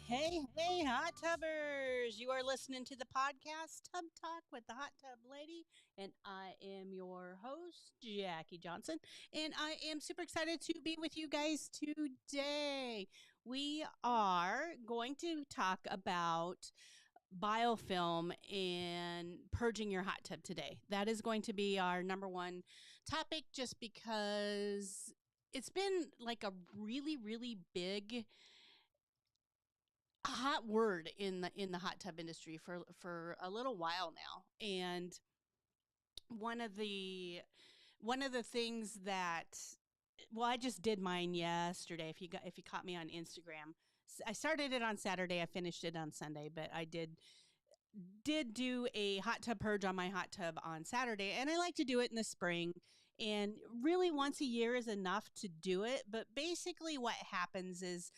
Hey, hot tubbers! You are listening to the podcast Tub Talk with the Hot Tub Lady, and I am your host, Jackie Johnson, and I am super excited to be with you guys today. We are going to talk about biofilm and purging your hot tub today. That is going to be our number one topic just because it's been like a really big hot word in the hot tub industry for a little while now. And one of the one of the things that, well, I just did mine yesterday. If you caught me on Instagram, I started it on Saturday, I finished it on Sunday, but I did do a hot tub purge on my hot tub on Saturday, and I like to do it in the spring. And really, once a year is enough to do it. But basically, what happens is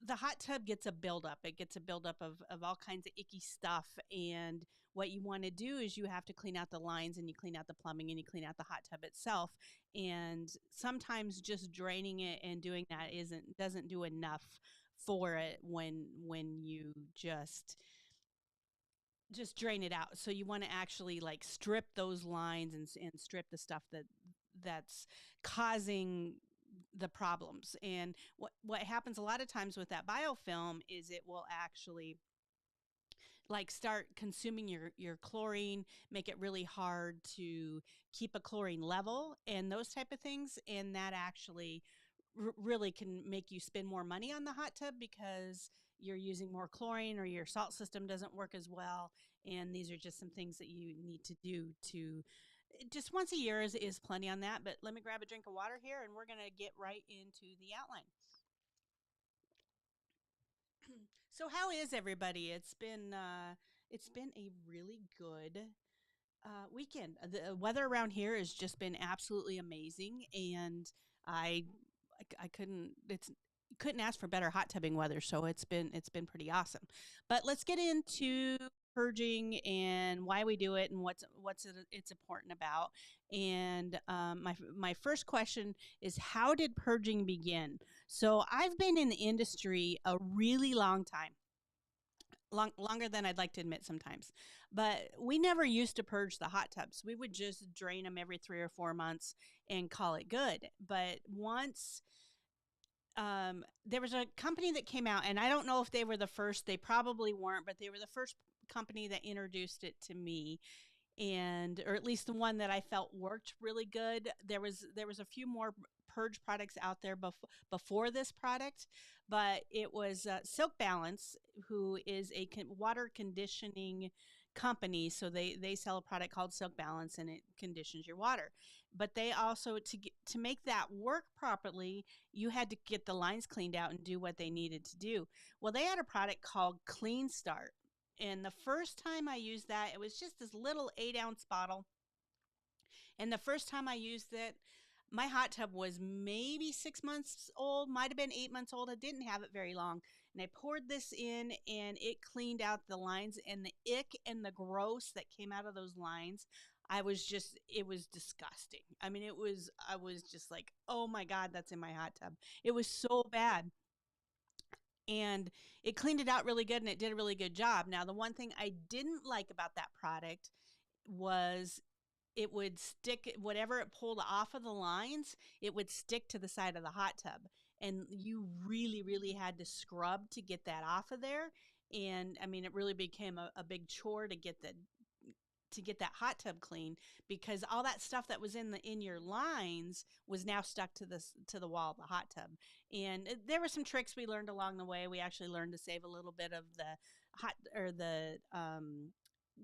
the hot tub gets a buildup. It gets a buildup of all kinds of icky stuff. And what you want to do is you have to clean out the lines and you clean out the plumbing and you clean out the hot tub itself. And sometimes just draining it and doing that doesn't do enough for it when you just drain it out. So you want to actually like strip those lines and strip the stuff that's causing the problems. And what happens a lot of times with that biofilm is it will actually like start consuming your chlorine, make it really hard to keep a chlorine level and those type of things. And that actually really can make you spend more money on the hot tub because you're using more chlorine or your salt system doesn't work as well. And these are just some things that you need to do to just once a year is plenty on that. But let me grab a drink of water here and we're going to get right into the outline. So how is everybody? It's been a really good weekend. The weather around here has just been absolutely amazing, and I I couldn't ask for better hot tubbing weather. So it's been pretty awesome. But let's get into purging and why we do it and it's important about. And my first question is, how did purging begin? So I've been in the industry a really long time. Longer than I'd like to admit sometimes. But we never used to purge the hot tubs. We would just drain them every 3 or 4 months and call it good. But once there was a company that came out, and I don't know if they were the first, they probably weren't, but they were the first company that introduced it to me, and or at least the one that I felt worked really good. There was a few more purge products out there before this product, but it was Silk Balance, who is a water conditioning company. So they sell a product called Silk Balance, and it conditions your water. But they also to make that work properly, you had to get the lines cleaned out and do what they needed to do. Well, they had a product called Clean Start, and the first time I used that, it was just this little 8-ounce bottle. And the first time I used it, my hot tub was maybe 6 months old, might have been 8 months old. I didn't have it very long. And I poured this in and it cleaned out the lines and the ick and the gross that came out of those lines. It was disgusting. I mean, I was just like, oh my God, that's in my hot tub. It was so bad. And it cleaned it out really good and it did a really good job. Now, the one thing I didn't like about that product was it would stick whatever it pulled off of the lines, it would stick to the side of the hot tub. And you really had to scrub to get that off of there. And I mean, it really became a big chore to get that hot tub clean because all that stuff that was in your lines was now stuck to the wall of the hot tub. And there were some tricks we learned along the way. We actually learned to save a little bit of the hot or the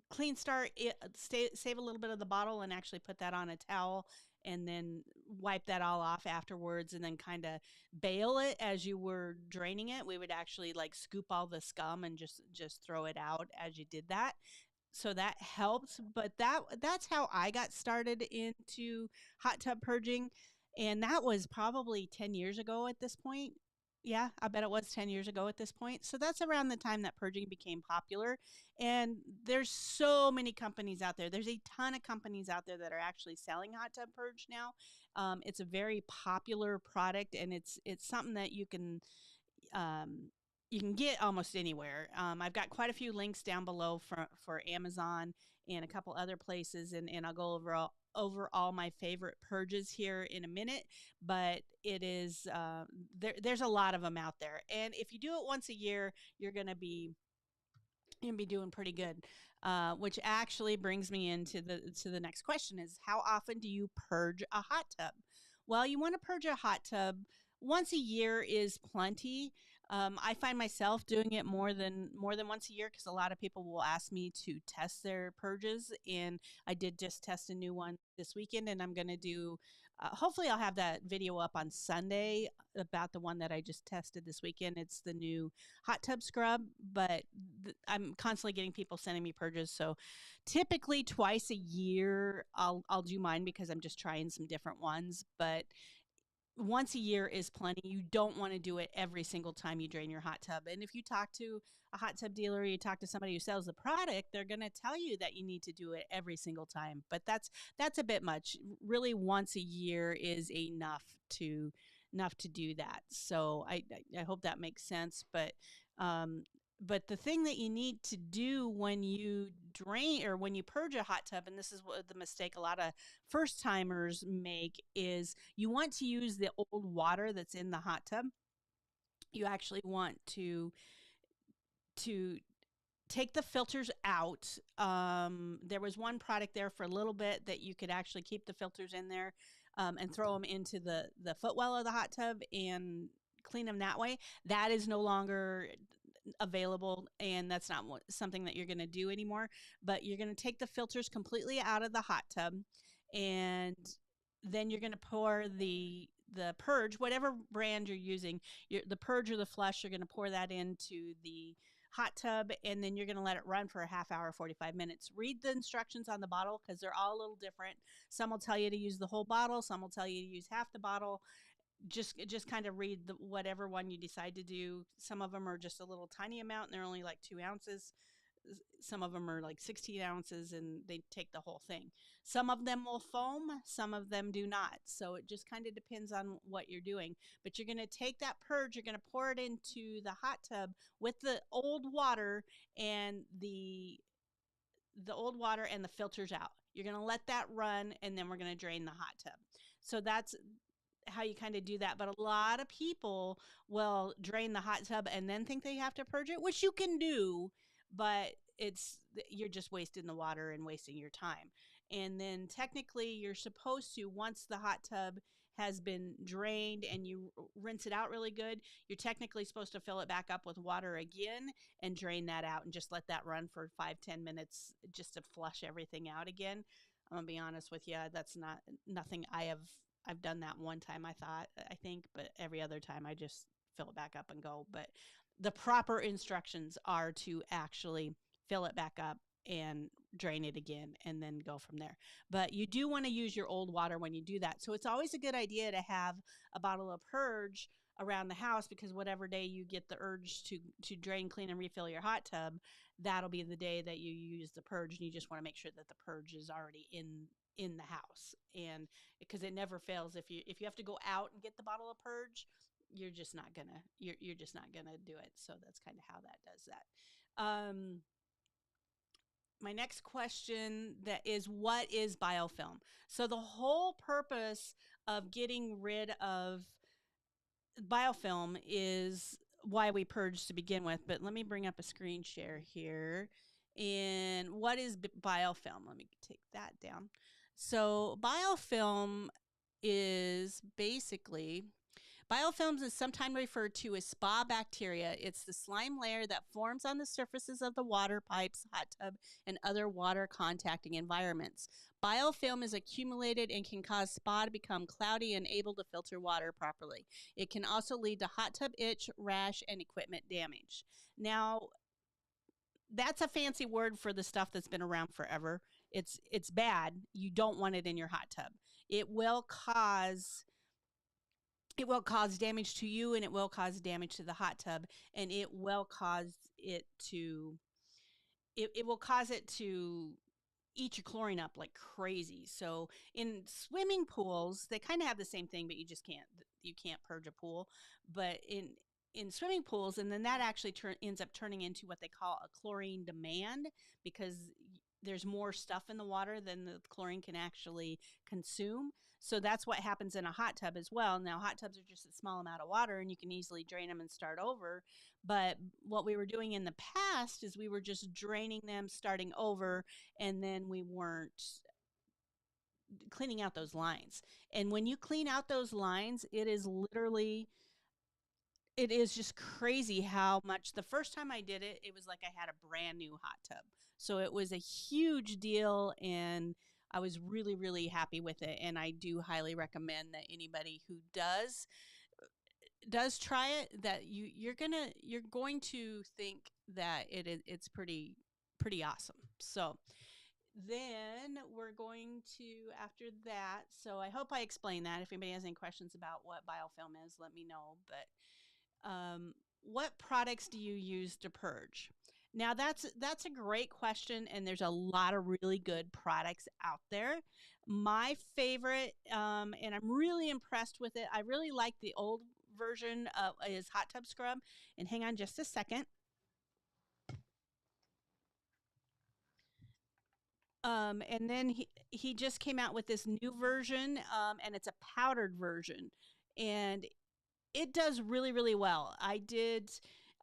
clean start, save a little bit of the bottle and actually put that on a towel and then wipe that all off afterwards and then kind of bail it as you were draining it. We would actually like scoop all the scum and just throw it out as you did that. So that helps, but that's how I got started into hot tub purging, and that was probably 10 years ago at this point. Yeah, I bet it was 10 years ago at this point. So that's around the time that purging became popular. And there's so many companies out there. There's a ton of companies out there that are actually selling hot tub purge now. It's a very popular product, and it's something that you can um, you can get almost anywhere. I've got quite a few links down below for Amazon and a couple other places, and I'll go over all my favorite purges here in a minute. But it is there's a lot of them out there, and if you do it once a year, you're gonna be doing pretty good. Which actually brings me into the next question: is how often do you purge a hot tub? Well, you want to purge a hot tub once a year is plenty. I find myself doing it more than once a year because a lot of people will ask me to test their purges, and I did just test a new one this weekend, and I'm going to do. Hopefully, I'll have that video up on Sunday about the one that I just tested this weekend. It's the new hot tub scrub, but I'm constantly getting people sending me purges. So typically twice a year I'll do mine because I'm just trying some different ones, but once a year is plenty. You don't want to do it every single time you drain your hot tub. And if you talk to a hot tub dealer, you talk to somebody who sells the product, they're going to tell you that you need to do it every single time. But that's a bit much. Really, once a year is enough to do that. So I hope that makes sense. Um, but the thing that you need to do when you drain or when you purge a hot tub, and this is what the mistake a lot of first timers make, is you want to use the old water that's in the hot tub. You actually want to take the filters out. There was one product there for a little bit that you could actually keep the filters in there, and throw them into the footwell of the hot tub and clean them that way. That is no longer available, and that's not something that you're going to do anymore. But you're going to take the filters completely out of the hot tub, and then you're going to pour the purge, whatever brand you're using, the purge or the flush, you're going to pour that into the hot tub, and then you're going to let it run for a half hour, 45 minutes. Read the instructions on the bottle because they're all a little different. Some will tell you to use the whole bottle, some will tell you to use half the bottle. Just kind of read whatever one you decide to do. Some of them are just a little tiny amount and they're only like 2 ounces. Some of them are like 16 ounces and they take the whole thing. Some of them will foam, some of them do not. So it just kind of depends on what you're doing. But you're going to take that purge, you're going to pour it into the hot tub with the old water and the old water and the filters out. You're going to let that run, and then we're going to drain the hot tub. So that's how you kind of do that. But a lot of people will drain the hot tub and then think they have to purge it, which you can do, but you're just wasting the water and wasting your time. And then technically you're supposed to, once the hot tub has been drained and you rinse it out really good, you're technically supposed to fill it back up with water again and drain that out and just let that run for 5-10 minutes just to flush everything out again. I'm gonna be honest with you, that's nothing I've done that one time, I think, but every other time I just fill it back up and go. But the proper instructions are to actually fill it back up and drain it again and then go from there. But you do want to use your old water when you do that. So it's always a good idea to have a bottle of purge around the house, because whatever day you get the urge to drain, clean, and refill your hot tub, that'll be the day that you use the purge, and you just want to make sure that the purge is already in the house. And because it never fails, if you have to go out and get the bottle of purge, you're just not gonna do it. So that's kind of how that does that. My next question that is, what is biofilm? So the whole purpose of getting rid of biofilm is why we purge to begin with. But let me bring up a screen share here. And what is biofilm? Let me take that down. So biofilm is basically, biofilms is sometimes referred to as spa bacteria. It's the slime layer that forms on the surfaces of the water pipes, hot tub, and other water contacting environments. Biofilm is accumulated and can cause spa to become cloudy and able to filter water properly. It can also lead to hot tub itch, rash, and equipment damage. Now, that's a fancy word for the stuff that's been around forever. It's bad. You don't want it in your hot tub. It will cause damage to you, and it will cause damage to the hot tub, and it will cause it to eat your chlorine up like crazy. So in swimming pools, they kind of have the same thing, but you can't purge a pool. But in swimming pools, and then that actually ends up turning into what they call a chlorine demand, because there's more stuff in the water than the chlorine can actually consume. So that's what happens in a hot tub as well. Now, hot tubs are just a small amount of water and you can easily drain them and start over. But what we were doing in the past is we were just draining them, starting over, and then we weren't cleaning out those lines. And when you clean out those lines, it is just crazy how much. The first time I did it, it was like I had a brand new hot tub. So it was a huge deal, and I was really, really happy with it. And I do highly recommend that anybody who does try it, that you're going to think that it's pretty awesome. So then we're going to, after that, so I hope I explained that. If anybody has any questions about what biofilm is, let me know. But what products do you use to purge? Now that's a great question, and there's a lot of really good products out there. My favorite, and I'm really impressed with it. I really like the old version of is hot tub scrub. And hang on just a second. And then he just came out with this new version, and it's a powdered version, and it does really, really well. I did.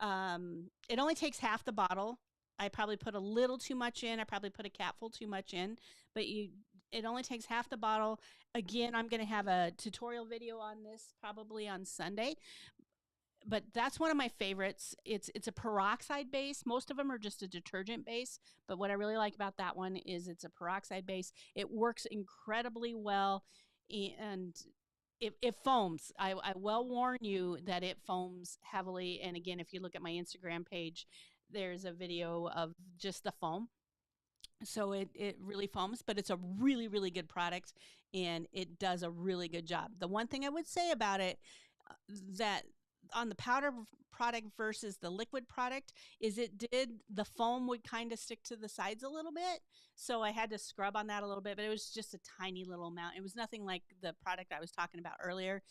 It only takes half the bottle. I probably put a little too much in. I probably put a capful too much in, but it only takes half the bottle. Again, I'm going to have a tutorial video on this probably on Sunday, but that's one of my favorites. It's a peroxide base. Most of them are just a detergent base, but what I really like about that one is it's a peroxide base. It works incredibly well, and it foams. I well warn you that it foams heavily. And again, if you look at my Instagram page, there's a video of just the foam. So it really foams, but it's a really, really good product, and it does a really good job. The one thing I would say about it, that on the powder product versus the liquid product, is the foam would kind of stick to the sides a little bit. So I had to scrub on that a little bit, but it was just a tiny little amount. It was nothing like the product I was talking about earlier.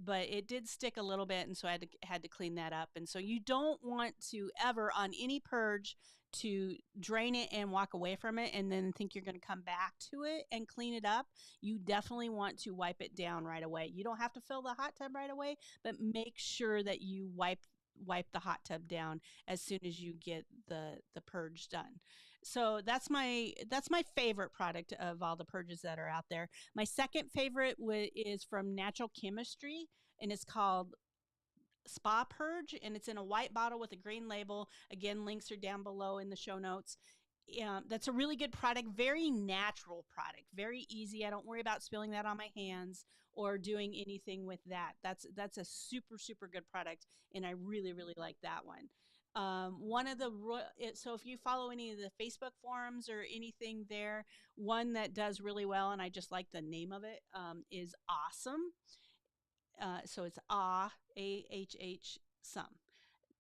But it did stick a little bit, and so I had to clean that up. And so you don't want to ever, on any purge, to drain it and walk away from it and then think you're going to come back to it and clean it up. You definitely want to wipe it down right away. You don't have to fill the hot tub right away, but make sure that you wipe the hot tub down as soon as you get the purge done. So that's my favorite product of all the purges that are out there. My second favorite is from Natural Chemistry, and it's called Spa Purge, and it's in a white bottle with a green label. Again, links are down below in the show notes. That's a really good product, very natural product, very easy. I don't worry about spilling that on my hands or doing anything with that. That's a super, super good product, and I really, really like that one. One of the so if you follow any of the Facebook forums or anything there, one that does really well, and I just like the name of it, is Awesome. So it's AHH some.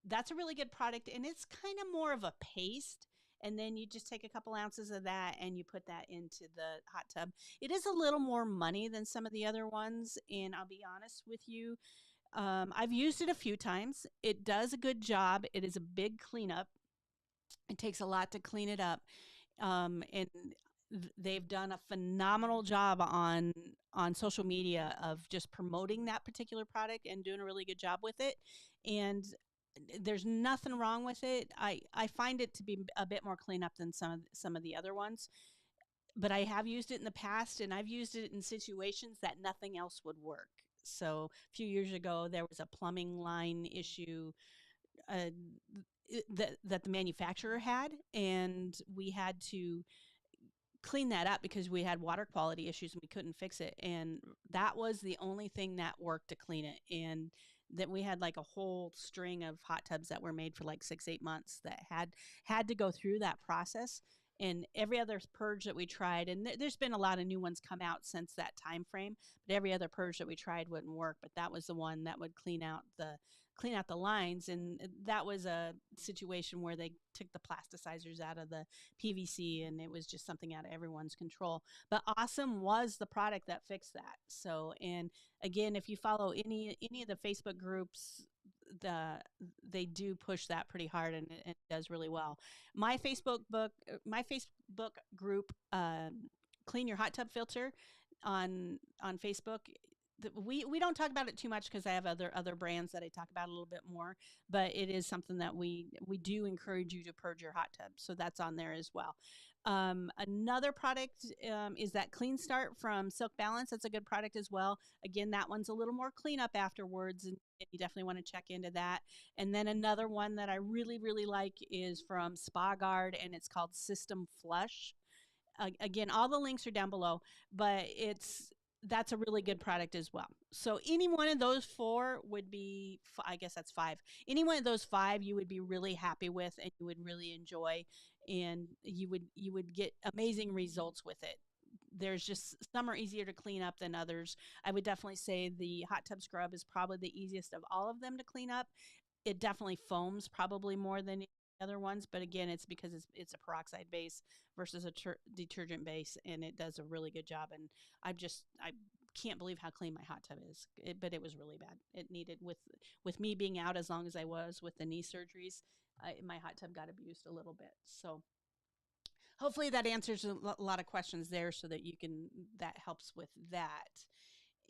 That's a really good product, and it's kind of more of a paste. And then you just take a couple ounces of that and you put that into the hot tub. It is a little more money than some of the other ones, and I'll be honest with you, I've used it a few times. It does a good job. It is a big cleanup. It takes a lot to clean it up, and they've done a phenomenal job on social media of just promoting that particular product and doing a really good job with it. And there's nothing wrong with it. I find it to be a bit more cleanup than some of the other ones. But I have used it in the past, and I've used it in situations that nothing else would work. So a few years ago, there was a plumbing line issue, uh, that the manufacturer had, and we had to clean that up because we had water quality issues and we couldn't fix it. And that was the only thing that worked to clean it. And that we had like a whole string of hot tubs that were made for like 6-8 months that had to go through that process. And every other purge that we tried, and there's been a lot of new ones come out since that time frame, but every other purge that we tried wouldn't work. But that was the one that would clean out the lines. And that was a situation where they took the plasticizers out of the PVC, and it was just something out of everyone's control. But Awesome was the product that fixed that. So, and again, if you follow any of the Facebook groups the they do push that pretty hard, and it does really well. My Facebook group, clean your hot tub filter, on Facebook. We don't talk about it too much because I have other brands that I talk about a little bit more, but it is something that we do encourage you to purge your hot tub, so that's on there as well. Another product, is that Clean Start from Silk Balance. That's a good product as well. Again, that one's a little more cleanup afterwards, and you definitely want to check into that. And then another one that I really, really like is from Spa Guard, and it's called System Flush. Again, all the links are down below, but that's a really good product as well. So any one of those four would be, I guess that's five. Any one of those five you would be really happy with, and you would really enjoy, and you would get amazing results with it. There's just some are easier to clean up than others. I would definitely say the hot tub scrub is probably the easiest of all of them to clean up. It definitely foams probably more than the other ones, but again, it's because it's a peroxide base versus a detergent base, and it does a really good job. And I can't believe how clean my hot tub is. But it was really bad. It needed, with me being out as long as I was with the knee surgeries, my hot tub got abused a little bit. So hopefully that answers a lot of questions there, so that that helps with that.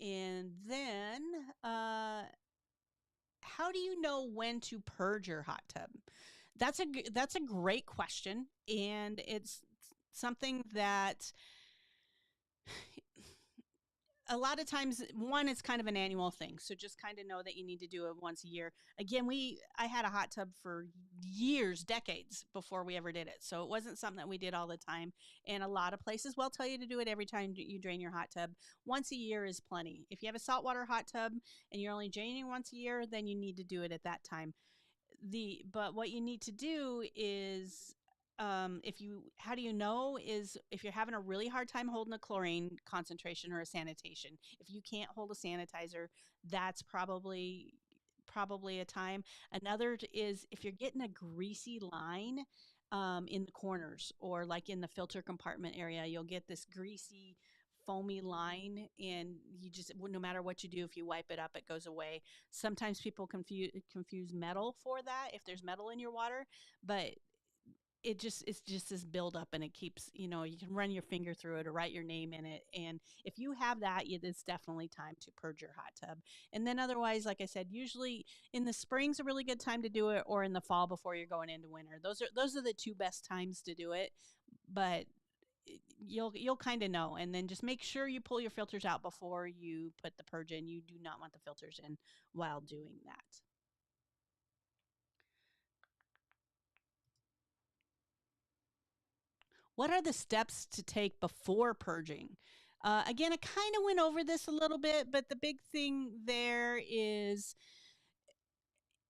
And then, how do you know when to purge your hot tub? That's a great question, and it's something that a lot of times, one, it's kind of an annual thing, so just kind of know that you need to do it once a year. Again, I had a hot tub for years, decades before we ever did it, so it wasn't something that we did all the time. And a lot of places will tell you to do it every time you drain your hot tub. Once a year is plenty. If you have a saltwater hot tub and you're only draining once a year, then you need to do it at that time. But what you need to do is, if you how do you know, is if you're having a really hard time holding a chlorine concentration or a sanitation. If you can't hold a sanitizer, that's probably a time. Another is if you're getting a greasy line, in the corners, or like in the filter compartment area, you'll get this greasy foamy line, and no matter what you do, if you wipe it up, it goes away. Sometimes people confuse metal for that, if there's metal in your water, but it's just this buildup, and it keeps, you can run your finger through it or write your name in it. And if you have that, it's definitely time to purge your hot tub. And then otherwise, like I said, usually in the spring's a really good time to do it, or in the fall before you're going into winter. Those are the two best times to do it. But you'll kind of know. And then just make sure you pull your filters out before you put the purge in. You do not want the filters in while doing that. What are the steps to take before purging? Again, I kind of went over this a little bit, but the big thing there is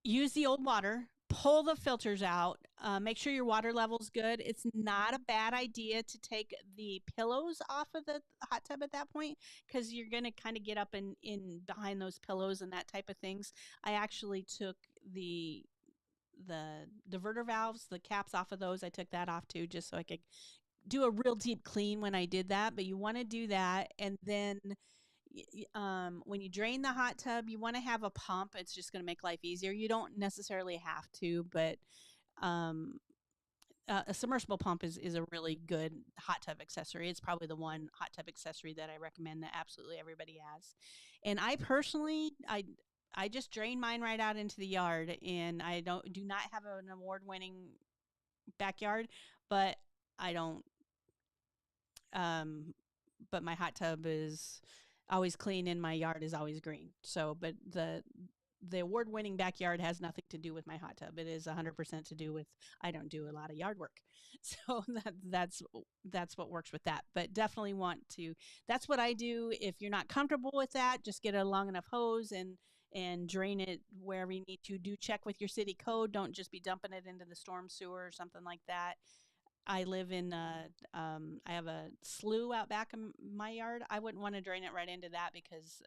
use the old water, pull the filters out, make sure your water level's good. It's not a bad idea to take the pillows off of the hot tub at that point, because you're going to kind of get up in behind those pillows and that type of things. I actually took the diverter valves, the caps off of those. I took that off too, just so I could do a real deep clean when I did that. But you want to do that, and then when you drain the hot tub, you want to have a pump. It's just going to make life easier. You don't necessarily have to, but um, a submersible pump is a really good hot tub accessory. It's probably the one hot tub accessory that I recommend that absolutely everybody has. And I personally, I just drain mine right out into the yard, and I do not have an award-winning backyard, but I don't um but my hot tub is always clean, and my yard is always green. So, but the award-winning backyard has nothing to do with my hot tub. It is 100% to do with I don't do a lot of yard work. So that's what works with that. But definitely want to. That's what I do. If you're not comfortable with that, just get a long enough hose and drain it wherever you need to. Do check with your city code. Don't just be dumping it into the storm sewer or something like that. I live in I have a slough out back in my yard. I wouldn't want to drain it right into that, because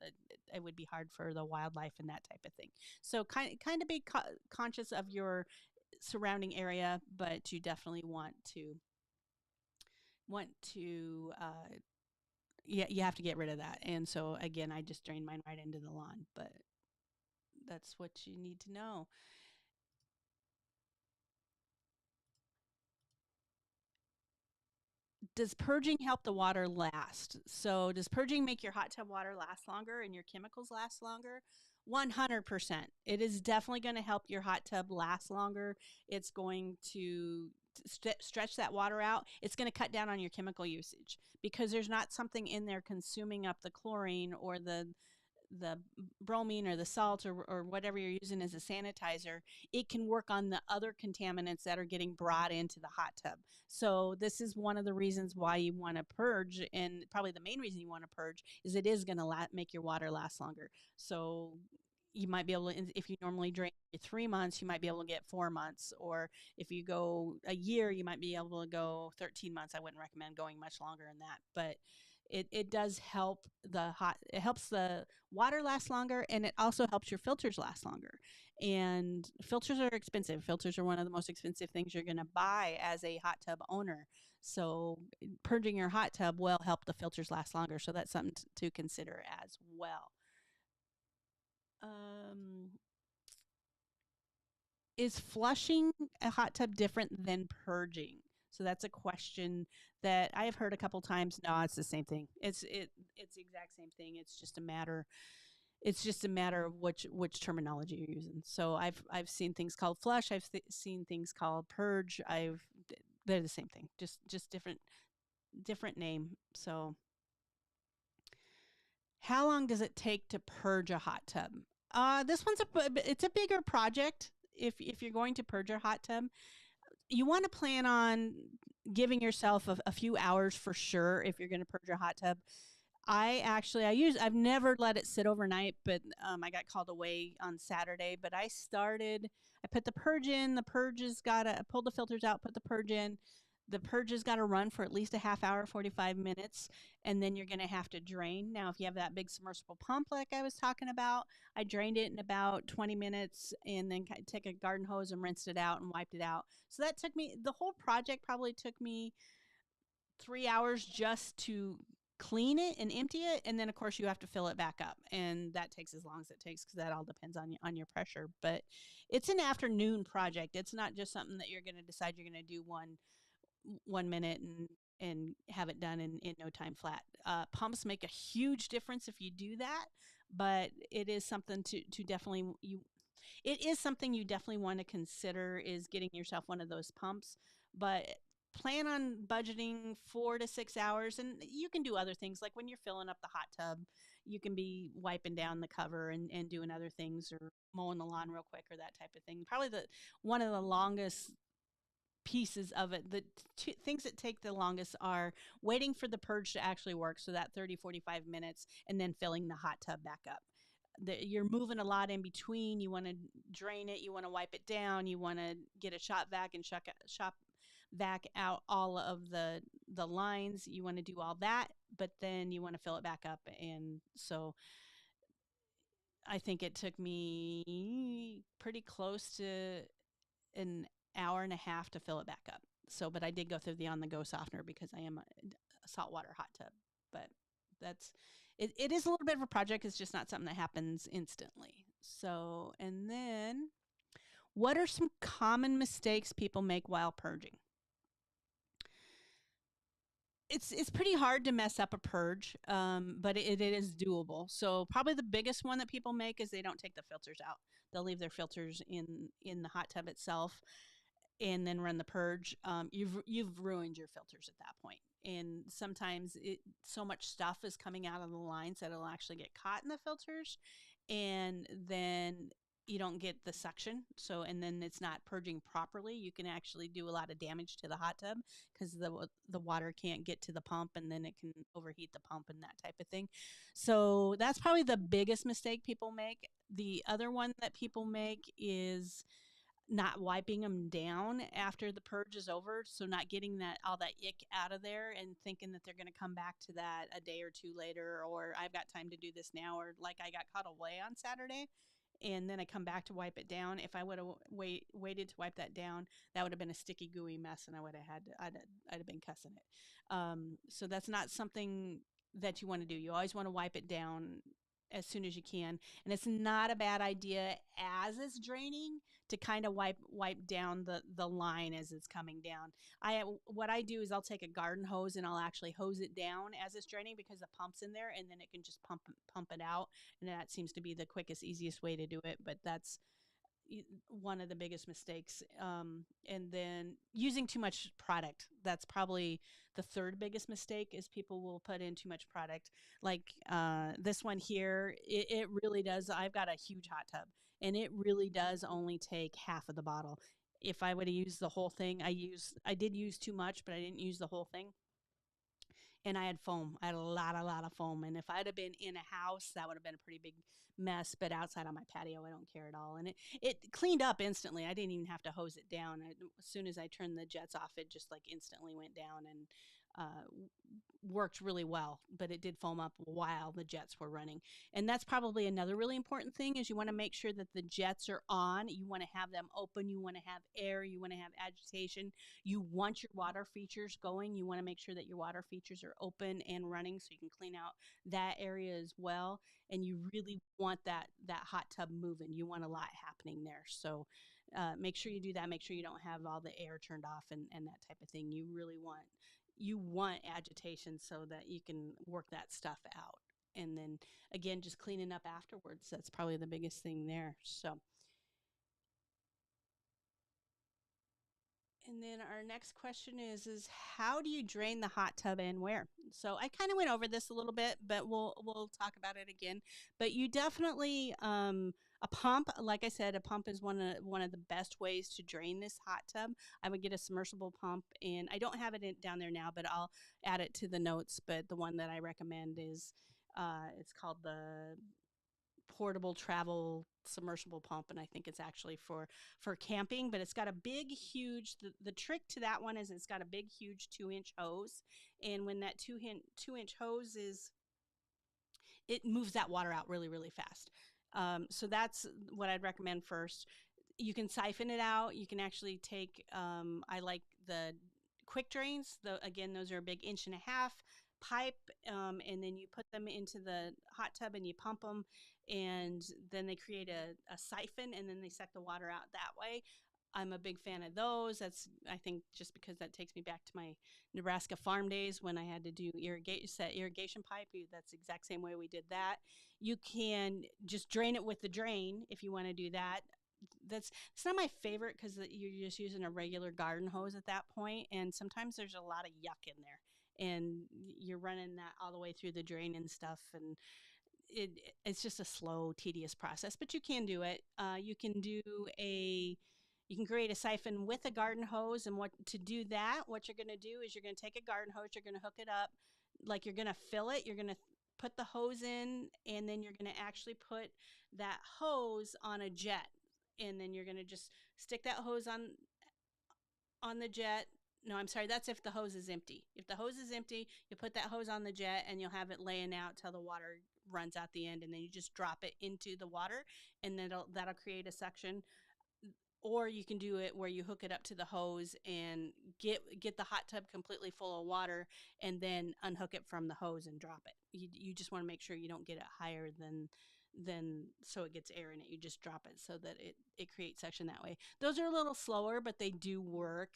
it would be hard for the wildlife and that type of thing. So kind of be conscious of your surrounding area, but you definitely want to yeah, you have to get rid of that. And so again, I just drain mine right into the lawn. But That's what you need to know. Does purging help the water last? So, does purging make your hot tub water last longer and your chemicals last longer? 100%. It is definitely going to help your hot tub last longer. It's going to stretch that water out. It's going to cut down on your chemical usage because there's not something in there consuming up the chlorine or the bromine or the salt or whatever you're using as a sanitizer. It can work on the other contaminants that are getting brought into the hot tub. So this is one of the reasons why you want to purge, and probably the main reason you want to purge is it is going to make your water last longer. So you might be able to, if you normally drain 3 months, you might be able to get 4 months, or if you go a year, you might be able to go 13 months. I wouldn't recommend going much longer than that, but it does help it helps the water last longer, and it also helps your filters last longer. And filters are expensive. Filters are one of the most expensive things you're going to buy as a hot tub owner. So purging your hot tub will help the filters last longer. So that's something to consider as well. Um, is flushing a hot tub different than purging? So that's a question that I have heard a couple times. No, it's the same thing. It's the exact same thing. It's just a matter of which terminology you're using. So I've seen things called flush. Seen things called purge. They're the same thing. Just different name. So how long does it take to purge a hot tub? This one's it's a bigger project. If you're going to purge your hot tub, you want to plan on giving yourself a few hours for sure if you're going to purge your hot tub. I've never let it sit overnight, but I got called away on Saturday. But I put the purge in. I pulled the filters out, put the purge in. The purge has got to run for at least a half hour, 45 minutes, and then you're going to have to drain. Now, if you have that big submersible pump like I was talking about, I drained it in about 20 minutes and then take a garden hose and rinsed it out and wiped it out. So the whole project probably took me 3 hours just to clean it and empty it, and then of course you have to fill it back up, and that takes as long as it takes because that all depends on your pressure. But it's an afternoon project. It's not just something that you're going to decide you're going to do 1 minute and have it done in no time flat. Pumps make a huge difference if you do that, but it is something to definitely it is something you definitely want to consider, is getting yourself one of those pumps. But plan on budgeting 4 to 6 hours, and you can do other things like when you're filling up the hot tub, you can be wiping down the cover and doing other things, or mowing the lawn real quick, or that type of thing. Probably the one of the longest pieces of it, the two things that take the longest are waiting for the purge to actually work, so that 30-45 minutes, and then filling the hot tub back up. You're moving a lot in between. You want to drain it, you want to wipe it down, you want to get a shop vac and shop vac out all of the lines. You want to do all that, but then you want to fill it back up. And so I think it took me pretty close to an hour and a half to fill it back up. So, but I did go through the on the go softener because I am a saltwater hot tub. But that's it is a little bit of a project. It's just not something that happens instantly. So, and then what are some common mistakes people make while purging? It's pretty hard to mess up a purge, but it is doable. So probably the biggest one that people make is they don't take the filters out. They'll leave their filters in the hot tub itself, and then run the purge. You've ruined your filters at that point. And sometimes so much stuff is coming out of the lines that it'll actually get caught in the filters, and then you don't get the suction. So, and then it's not purging properly. You can actually do a lot of damage to the hot tub because the water can't get to the pump, and then it can overheat the pump and that type of thing. So that's probably the biggest mistake people make. The other one that people make is not wiping them down after the purge is over, so not getting that all that ick out of there and thinking that they're going to come back to that a day or two later, or I've got time to do this now, or like I got caught away on Saturday and then I come back to wipe it down. If I would have waited to wipe that down, that would have been a sticky gooey mess, and I would have I'd have been cussing it. So that's not something that you want to do. You always want to wipe it down as soon as you can. And it's not a bad idea as it's draining to kind of wipe down the line as it's coming down. I What I do is I'll take a garden hose and I'll actually hose it down as it's draining because the pump's in there, and then it can just pump it out. And that seems to be the quickest, easiest way to do it. But that's one of the biggest mistakes. And then using too much product. That's probably the third biggest mistake is people will put in too much product. Like this one here, it really does. I've got a huge hot tub, and it really does only take half of the bottle. If I would have used the whole thing, I did use too much, but I didn't use the whole thing. And I had foam. I had a lot of foam. And if I'd have been in a house, that would have been a pretty big mess. But outside on my patio, I don't care at all. And it cleaned up instantly. I didn't even have to hose it down. As soon as I turned the jets off, it just like instantly went down and worked really well. But it did foam up while the jets were running. And that's probably another really important thing is you want to make sure that the jets are on. You want to have them open. You want to have air. You want to have agitation. You want your water features going. You want to make sure that your water features are open and running so you can clean out that area as well. And you really want that hot tub moving. You want a lot happening there. So make sure you do that. Make sure you don't have all the air turned off and that type of thing. You want agitation so that you can work that stuff out. And then again, just cleaning up afterwards. That's probably the biggest thing there. So and then our next question is how do you drain the hot tub and where? So I kind of went over this a little bit, but we'll talk about it again. But you definitely a pump, like I said, a pump is one of the best ways to drain this hot tub. I would get a submersible pump, and I don't have it down there now, but I'll add it to the notes. But the one that I recommend is it's called the portable travel submersible pump, and I think it's actually for camping. But it's got a big huge the trick to that one is it's got a big huge 2-inch hose, and when that 2-inch hose is it moves that water out really really fast. So that's what I'd recommend first. You can siphon it out. You can actually take I like the quick drains. Again, those are a big 1.5-inch pipe, and then you put them into the hot tub and you pump them, and then they create a siphon, and then they suck the water out that way. I'm a big fan of those. That's I think just because that takes me back to my Nebraska farm days when I had to do irrigation pipe. That's the exact same way we did that. You can just drain it with the drain if you want to do that. It's not my favorite because you're just using a regular garden hose at that point, and sometimes there's a lot of yuck in there, and you're running that all the way through the drain and stuff, and it's just a slow, tedious process. But you can do it. You can create a siphon with a garden hose, and what you're going to do is you're going to take a garden hose, you're going to hook it up, like you're going to fill it, you're going to put the hose in, and then you're going to actually put that hose on a jet, and then you're going to just stick that hose on the jet. No, I'm sorry, that's if the hose is empty. If the hose is empty, you put that hose on the jet and you'll have it laying out till the water runs out the end, and then you just drop it into the water, and then that'll create a suction. Or you can do it where you hook it up to the hose and get the hot tub completely full of water, and then unhook it from the hose and drop it. You just want to make sure you don't get it higher than so it gets air in it. You just drop it so that it creates suction that way. Those are a little slower, but they do work.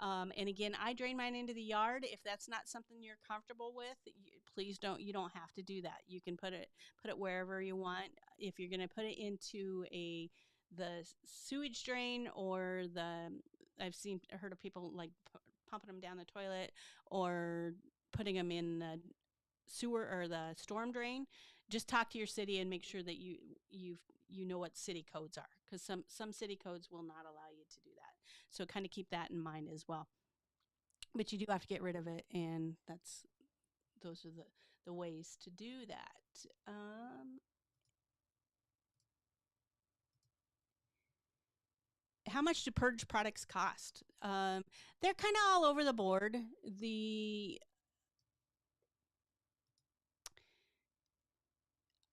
And again, I drain mine into the yard. If that's not something you're comfortable with, please don't. You don't have to do that. You can put it wherever you want. If you're going to put it into the sewage drain, or heard of people like pumping them down the toilet, or putting them in the sewer or the storm drain. Just talk to your city and make sure that you know what city codes are, because some city codes will not allow you to do that. So kind of keep that in mind as well. But you do have to get rid of it, and those are the ways to do that. How much do purge products cost? They're kind of all over the board.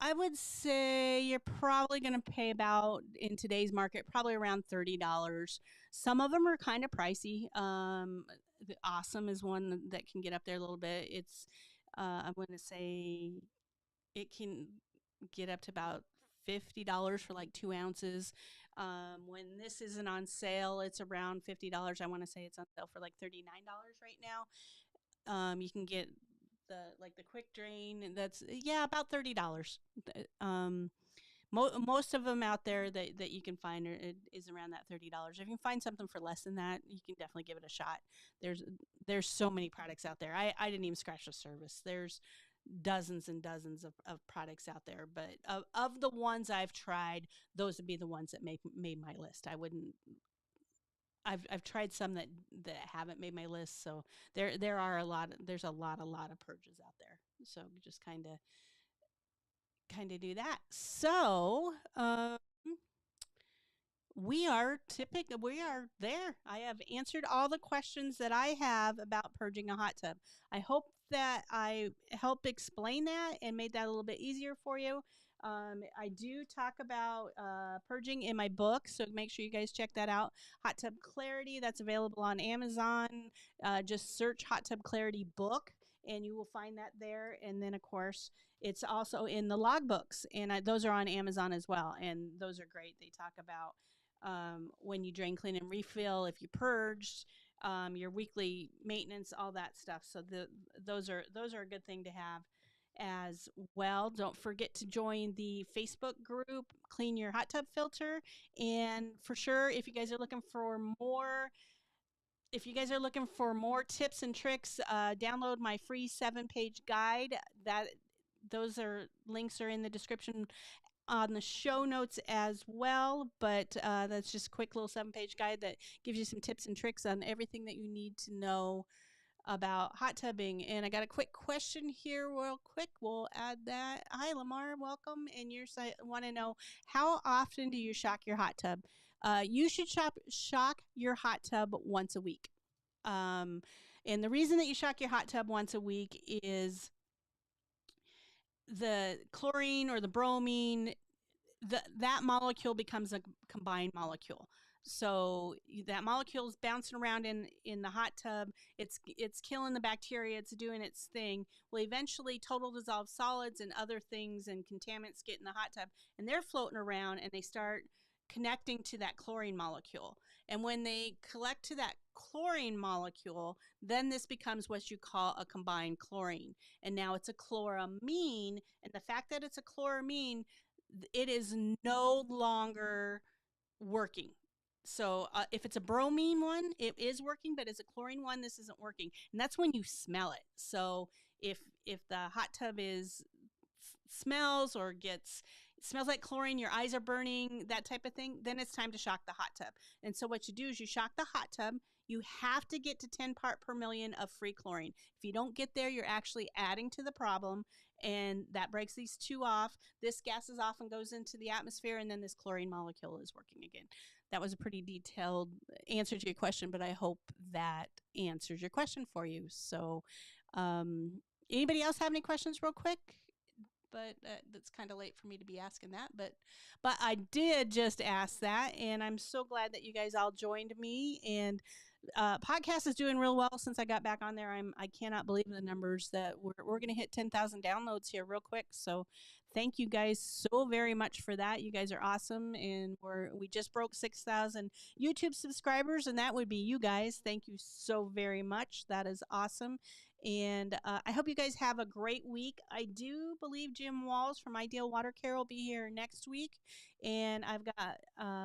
I would say you're probably going to pay about, in today's market, probably around $30. Some of them are kind of pricey. The Awesome is one that can get up there a little bit. I'm going to say it can. get up to about $50 for like 2 ounces. When this isn't on sale, it's around $50. I want to say it's on sale for like $39 right now. You can get the quick drain. And that's yeah, about $30. Um, most of them out there that you can find is around that $30. If you can find something for less than that, you can definitely give it a shot. There's there's so many products out there. I didn't even scratch the surface. There's dozens and dozens of products out there, but of the ones I've tried, those would be the ones that made my list. I wouldn't. I've tried some that haven't made my list, so there are a lot. There's a lot of purges out there. So just kind of do that. So we are there. I have answered all the questions that I have about purging a hot tub. I hope that I helped explain that and made that a little bit easier for you. I do talk about purging in my book, so make sure you guys check that out. Hot Tub Clarity, that's available on Amazon. Just search Hot Tub Clarity book, and you will find that there. And then, of course, it's also in the logbooks, and those are on Amazon as well. And those are great. They talk about when you drain, clean, and refill, if you purged, your weekly maintenance, all that stuff. So those are a good thing to have as well. Don't forget to join the Facebook group, Clean Your Hot Tub Filter. And for sure, if you guys are looking for more tips and tricks, download my free 7-page guide. Those are links are in the description on the show notes as well. But that's just a quick little 7-page guide that gives you some tips and tricks on everything that you need to know about hot tubbing. And I got a quick question here, real quick. We'll add that. Hi, Lamar. Welcome. And you want to know, how often do you shock your hot tub? You should shock your hot tub once a week. And the reason that you shock your hot tub once a week is the chlorine or the bromine, that molecule becomes a combined molecule. So that molecule is bouncing around in the hot tub. It's killing the bacteria. It's doing its thing. Well, eventually, total dissolved solids and other things and contaminants get in the hot tub, and they're floating around, and they start connecting to that chlorine molecule. And when they collect to that chlorine molecule, then this becomes what you call a combined chlorine. And now it's a chloramine. And the fact that it's a chloramine, it is no longer working. So if it's a bromine one, it is working, but as a chlorine one, this isn't working. And that's when you smell it. So if the hot tub smells or smells like chlorine, your eyes are burning, that type of thing, then it's time to shock the hot tub. And so what you do is you shock the hot tub. You have to get to 10 part per million of free chlorine. If you don't get there, you're actually adding to the problem, and that breaks these two off. This gases off and goes into the atmosphere, and then this chlorine molecule is working again. That was a pretty detailed answer to your question, but I hope that answers your question for you. So anybody else have any questions real quick? But that's kind of late for me to be asking that. But I did just ask that, and I'm so glad that you guys all joined me. And podcast is doing real well since I got back on there. I cannot believe the numbers that we're going to hit 10,000 downloads here real quick. So thank you guys so very much for that. You guys are awesome, and we just broke 6,000 YouTube subscribers, and that would be you guys. Thank you so very much. That is awesome. And I hope you guys have a great week. I do believe Jim Walls from Ideal Water Care will be here next week. And I've got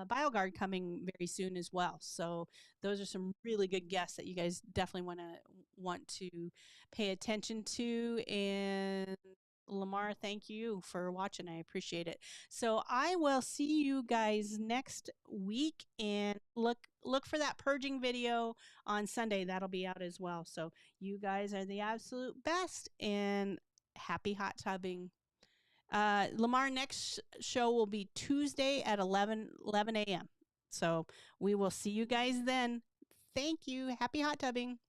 BioGuard coming very soon as well. So those are some really good guests that you guys definitely want to pay attention to. And Lamar, thank you for watching. I appreciate it. So I will see you guys next week, and look for that purging video on Sunday. That'll be out as well. So you guys are the absolute best, and happy hot tubbing. Lamar, next show will be Tuesday at 11 a.m. So we will see you guys then. Thank you. Happy hot tubbing.